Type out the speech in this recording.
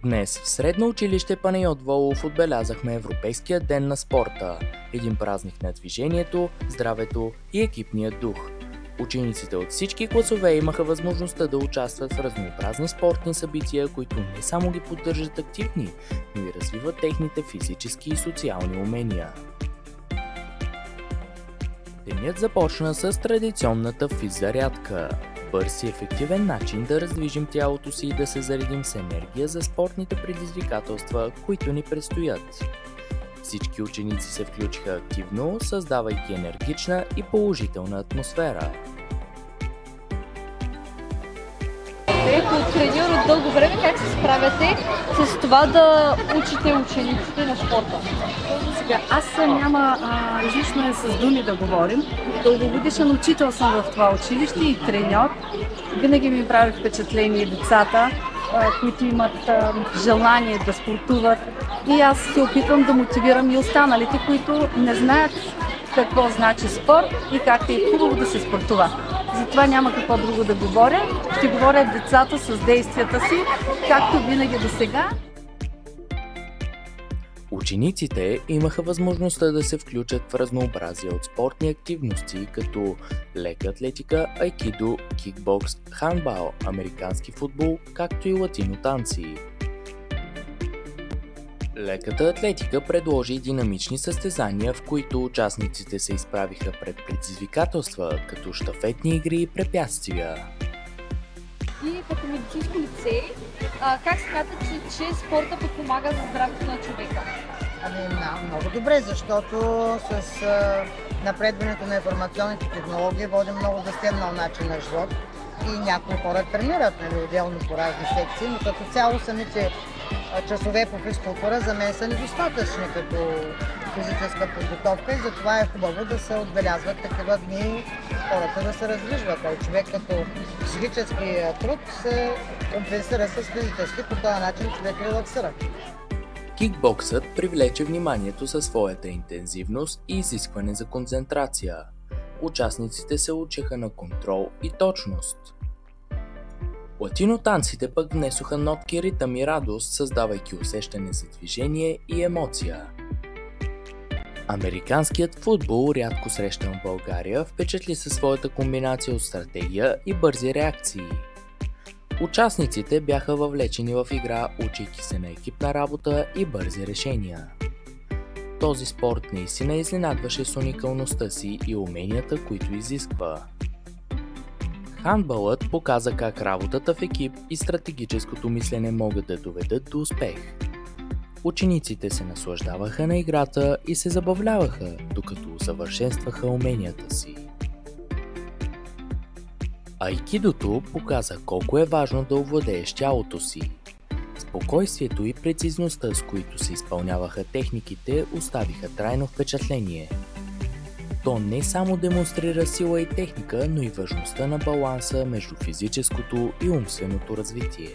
Днес в Средно училище Панайот Волов отбелязахме Европейския ден на спорта, един празник на движението, здравето и екипния дух. Учениците от всички класове имаха възможността да участват в разнообразни спортни събития, които не само ги поддържат активни, но и развиват техните физически и социални умения. Денят започна с традиционната физзарядка. Бърз и ефективен начин да раздвижим тялото си и да се заредим с енергия за спортните предизвикателства, които ни предстоят. Всички ученици се включиха активно, създавайки енергична и положителна атмосфера. Като треньор от дълго време, как се справяте с това да учите учениците на спорта? Сега, аз няма излишно е с думи да говорим. Дългогодишен учител съм в това училище и треньор. Винаги ми прави впечатление децата, които имат желание да спортуват. И аз се опитвам да мотивирам и останалите, които не знаят какво значи спорт и как е хубаво да се спортува. Затова няма какво друго да говоря. Ще говоря децата с действията си, както винаги до сега. Учениците имаха възможността да се включат в разнообразие от спортни активности, като лека атлетика, айкидо, кикбокс, хандбал, американски футбол, както и латино танци. Леката атлетика предложи динамични състезания, в които участниците се изправиха пред предизвикателства, като щафетни игри и препятствия. И като медицинско лице, как смятате, че спорта подпомага за здравето на човека? Много добре, защото с напредването на информационните технологии водим много застемнал начин на живот и някои хора тренират отделно по разни секции, но като цяло самите часове по физкултура за мен са недостатъчни като физическа подготовка и затова е хубаво да се отбелязват такива дни, хората да се раздвижват. А човек като психически труд се компенсира с физически, по този начин човек релаксира. Кикбоксът привлече вниманието със своята интензивност и изискване за концентрация. Участниците се учеха на контрол и точност. Латино танците пък внесоха нотки ритъм и радост, създавайки усещане за движение и емоция. Американският футбол, рядко срещан в България, впечатли със своята комбинация от стратегия и бързи реакции. Участниците бяха въвлечени в игра, учейки се на екипна работа и бързи решения. Този спорт наистина изненадваше с уникалността си и уменията, които изисква. Хандбалът показа как работата в екип и стратегическото мислене могат да доведат до успех. Учениците се наслаждаваха на играта и се забавляваха, докато усъвършенстваха уменията си. Айкидото показа колко е важно да овладееш тялото си. Спокойствието и прецизността, с които се изпълняваха техниките, оставиха трайно впечатление. То не само демонстрира сила и техника, но и важността на баланса между физическото и умственото развитие.